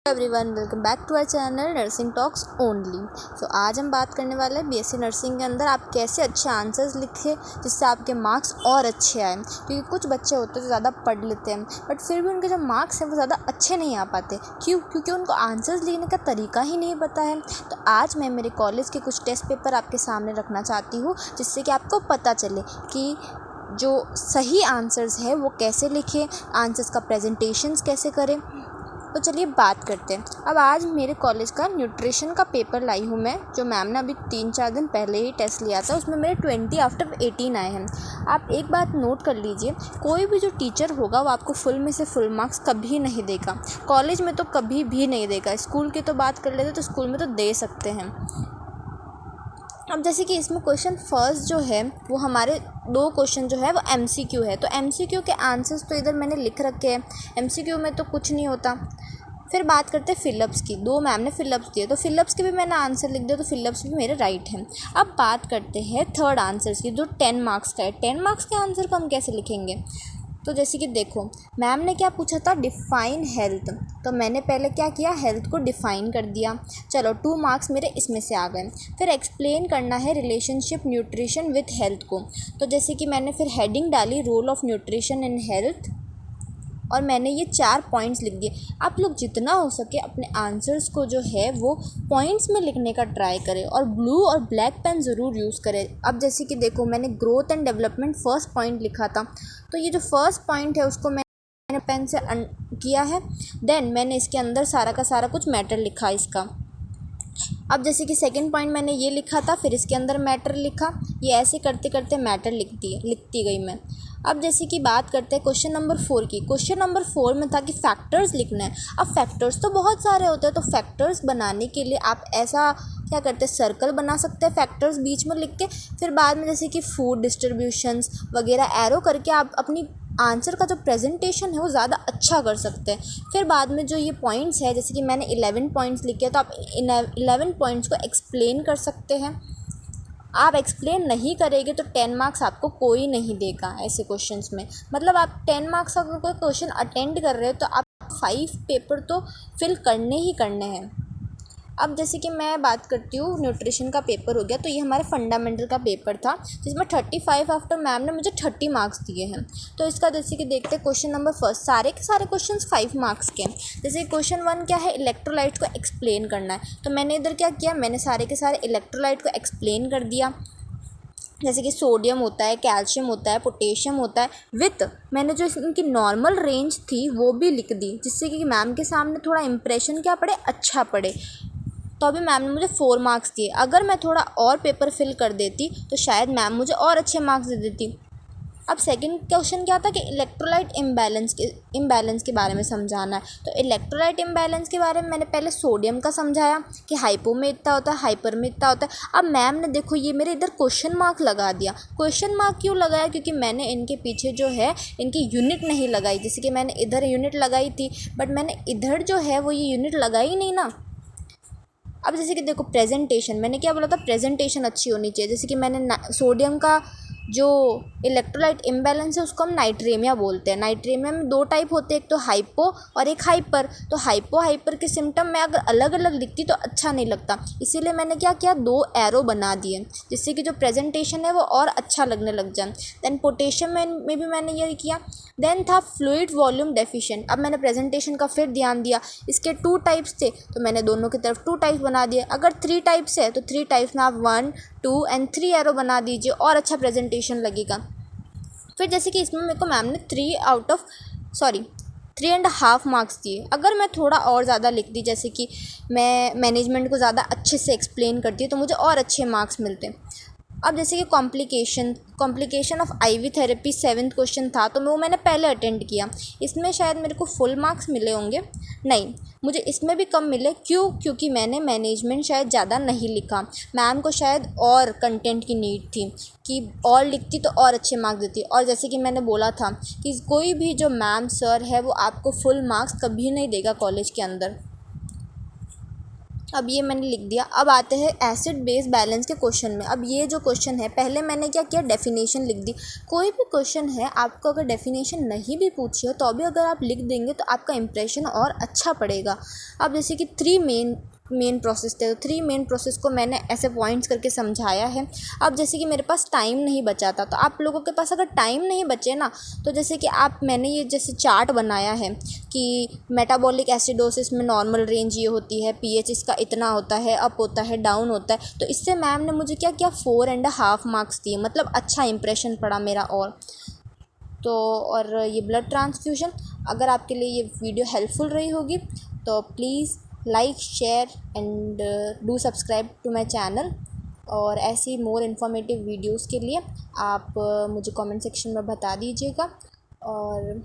Everyone, welcome back to our channel nursing talks only. आज हम बात करने वाले हैं बीएससी नर्सिंग के अंदर आप कैसे अच्छे आंसर्स लिखें जिससे आपके मार्क्स और अच्छे आए। क्योंकि कुछ बच्चे होते हैं जो ज़्यादा पढ़ लेते हैं बट फिर भी उनके जो मार्क्स हैं वो ज़्यादा अच्छे नहीं आ पाते। क्यों? क्योंकि उनको आंसर्स लिखने का तरीका ही नहीं पता है। तो आज मैं मेरे कॉलेज के कुछ टेस्ट पेपर आपके सामने रखना चाहती हूँ जिससे कि आपको पता चले कि जो सही आंसर्स है वो कैसे लिखें, आंसर्स का प्रेजेंटेशंस कैसे करें। तो चलिए बात करते हैं। अब आज मेरे कॉलेज का न्यूट्रिशन का पेपर लाई हूँ मैं, जो मैम ने अभी 3-4 दिन पहले ही टेस्ट लिया था। उसमें मेरे 20 आउट ऑफ 18 आए हैं। आप एक बात नोट कर लीजिए, कोई भी जो टीचर होगा वो आपको फुल में से फुल मार्क्स कभी नहीं देगा। कॉलेज में तो कभी भी नहीं देगा। स्कूल की तो बात कर लेते तो स्कूल में तो दे सकते हैं। अब जैसे कि इसमें क्वेश्चन फर्स्ट जो है वो हमारे 2 क्वेश्चन जो है वो एमसीक्यू है। तो एमसीक्यू के आंसर्स तो इधर मैंने लिख रखे हैं। एमसीक्यू में तो कुछ नहीं होता। फिर बात करते हैं फिलअप्स की। 2 मैम ने फिलअप्स दिए तो फिलअप्स के भी मैंने आंसर लिख दिया, तो फिलअप्स भी मेरे राइट हैं। अब बात करते हैं थर्ड आंसर्स की, जो 10 मार्क्स का है। 10 मार्क्स के आंसर को हम कैसे लिखेंगे? तो जैसे कि देखो, मैम ने क्या पूछा था, डिफ़ाइन हेल्थ। तो मैंने पहले क्या किया, हेल्थ को डिफ़ाइन कर दिया। चलो 2 मार्क्स मेरे इसमें से आ गए। फिर एक्सप्लेन करना है रिलेशनशिप न्यूट्रिशन विथ हेल्थ को। तो जैसे कि मैंने फिर हेडिंग डाली role of nutrition in health, और मैंने ये 4 पॉइंट्स लिख दिए। आप लोग जितना हो सके अपने आंसर्स को जो है वो पॉइंट्स में लिखने का ट्राई करें, और ब्लू और ब्लैक पेन ज़रूर यूज़ करें। अब जैसे कि देखो, मैंने growth and development first point लिखा था, तो ये जो फर्स्ट पॉइंट है उसको मैंने पेन से किया है। देन मैंने इसके अंदर सारा का सारा कुछ मैटर लिखा इसका। अब जैसे कि सेकंड पॉइंट मैंने ये लिखा था, फिर इसके अंदर मैटर लिखा। ये ऐसे करते करते मैटर लिखती गई मैं। अब जैसे कि बात करते हैं क्वेश्चन नंबर 4 की। क्वेश्चन नंबर 4 में था कि फैक्टर्स लिखना है। अब फैक्टर्स तो बहुत सारे होते हैं, तो फैक्टर्स बनाने के लिए आप ऐसा क्या करते हैं, सर्कल बना सकते हैं फैक्टर्स बीच में लिख के। फिर बाद में जैसे कि फूड डिस्ट्रीब्यूशंस वगैरह एरो करके आप अपनी आंसर का जो प्रेजेंटेशन है वो ज़्यादा अच्छा कर सकते हैं। फिर बाद में जो ये पॉइंट्स है, जैसे कि मैंने 11 पॉइंट्स लिखे, तो आप 11 पॉइंट्स को एक्सप्लेन कर सकते हैं। आप एक्सप्लेन नहीं करेंगे तो 10 मार्क्स आपको कोई नहीं देगा ऐसे क्वेश्चंस में। मतलब आप 10 मार्क्स का कोई क्वेश्चन अटेंड कर रहे हो तो आप 5 पेपर तो फिल करने ही करने हैं। अब जैसे कि मैं बात करती हूँ, न्यूट्रिशन का पेपर हो गया, तो ये हमारे फंडामेंटल का पेपर था जिसमें 35 आफ्टर मैम ने मुझे 30 मार्क्स दिए हैं। तो इसका जैसे कि देखते हैं क्वेश्चन नंबर फर्स्ट, सारे के सारे क्वेश्चंस 5 मार्क्स के हैं। जैसे क्वेश्चन 1 क्या है, इलेक्ट्रोलाइट को एक्सप्लेन करना है। तो मैंने इधर क्या किया, मैंने सारे के सारे इलेक्ट्रोलाइट को एक्सप्लेन कर दिया। जैसे कि सोडियम होता है, कैल्शियम होता है, पोटेशियम होता है, विथ मैंने जो इनकी नॉर्मल रेंज थी वो भी लिख दी, जिससे कि मैम के सामने थोड़ा इंप्रेशन क्या पड़े, अच्छा पड़े। तो अभी मैम ने मुझे 4 मार्क्स दिए। अगर मैं थोड़ा और पेपर फिल कर देती तो शायद मैम मुझे और अच्छे मार्क्स दे देती। अब सेकंड क्वेश्चन क्या था कि इलेक्ट्रोलाइट इम्बैलेंस के बारे में समझाना है। तो इलेक्ट्रोलाइट इम्बैलेंस के बारे में मैंने पहले सोडियम का समझाया कि हाइपो में इतना होता है, हाइपर में इतना होता है। अब मैम ने देखो ये मेरे इधर क्वेश्चन मार्क लगा दिया। क्वेश्चन मार्क क्यों लगाया? क्योंकि मैंने इनके पीछे जो है इनकी यूनिट नहीं लगाई। जैसे कि मैंने इधर यूनिट लगाई थी बट मैंने इधर जो है वो ये यूनिट लगाई नहीं ना। अब जैसे कि देखो, प्रेजेंटेशन मैंने क्या बोला था, प्रेजेंटेशन अच्छी होनी चाहिए। जैसे कि मैंने सोडियम का जो इलेक्ट्रोलाइट इम्बैलेंस है उसको हम नाइट्रेमिया बोलते हैं। नाइट्रेमिया में 2 टाइप होते हैं, एक तो हाइपो और एक हाइपर। तो हाइपर के सिम्टम मैं अगर अलग अलग लिखती तो अच्छा नहीं लगता, इसीलिए मैंने क्या किया, 2 एरो बना दिए जिससे कि जो प्रेजेंटेशन है वो और अच्छा लगने लग जाए। देन पोटेशियम में भी मैंने ये किया। देन था फ्लूइड वॉल्यूम डेफिशिएंट। अब मैंने प्रेजेंटेशन का फिर ध्यान दिया, इसके 2 टाइप्स थे तो मैंने दोनों की तरफ 2 टाइप्स बना दिए। अगर 3 टाइप्स है तो 3 टाइप्स में आप 1, 2 एंड 3 एरो बना दीजिए और अच्छा प्रेजेंटेशन लगेगा। फिर जैसे कि इसमें मेरे को मैम ने 3.5 मार्क्स दिए। अगर मैं थोड़ा और ज़्यादा लिख दी, जैसे कि मैं मैनेजमेंट को ज़्यादा अच्छे से एक्सप्लेन करती तो मुझे और अच्छे मार्क्स मिलते। अब जैसे कि complication of ivy therapy 7th question था, तो मैंने पहले अटेंड किया। इसमें शायद मेरे को फुल मार्क्स मिले होंगे, नहीं मुझे इसमें भी कम मिले। क्यों? क्योंकि मैंने मैनेजमेंट शायद ज़्यादा नहीं लिखा। मैम को शायद और कंटेंट की नीड थी कि और लिखती तो और अच्छे मार्क्स देती। और जैसे कि मैंने बोला था कि कोई भी जो मैम सर है वो आपको फुल मार्क्स कभी नहीं देगा कॉलेज के अंदर। अब ये मैंने लिख दिया। अब आते हैं एसिड बेस बैलेंस के क्वेश्चन में। अब ये जो क्वेश्चन है, पहले मैंने क्या किया, डेफिनेशन लिख दी। कोई भी क्वेश्चन है, आपको अगर डेफिनेशन नहीं भी पूछी हो तो भी अगर आप लिख देंगे तो आपका इंप्रेशन और अच्छा पड़ेगा। अब जैसे कि 3 मेन प्रोसेस थे, तो 3 मेन प्रोसेस को मैंने ऐसे पॉइंट्स करके समझाया है। अब जैसे कि मेरे पास टाइम नहीं बचा था, तो आप लोगों के पास अगर टाइम नहीं बचे ना, तो जैसे कि मैंने ये जैसे चार्ट बनाया है कि मेटाबॉलिक एसिडोसिस में नॉर्मल रेंज ये होती है, पीएच इसका इतना होता है, अप होता है, डाउन होता है। तो इससे मैम ने मुझे क्या किया, 4.5 मार्क्स दिए, मतलब अच्छा इंप्रेशन पड़ा मेरा। और ये ब्लड ट्रांसफ्यूज़न, अगर आपके लिए ये वीडियो हेल्पफुल रही होगी तो please like, share and do subscribe to my channel. और ऐसी मोर इन्फॉर्मेटिव वीडियोस के लिए आप मुझे कमेंट सेक्शन में बता दीजिएगा। और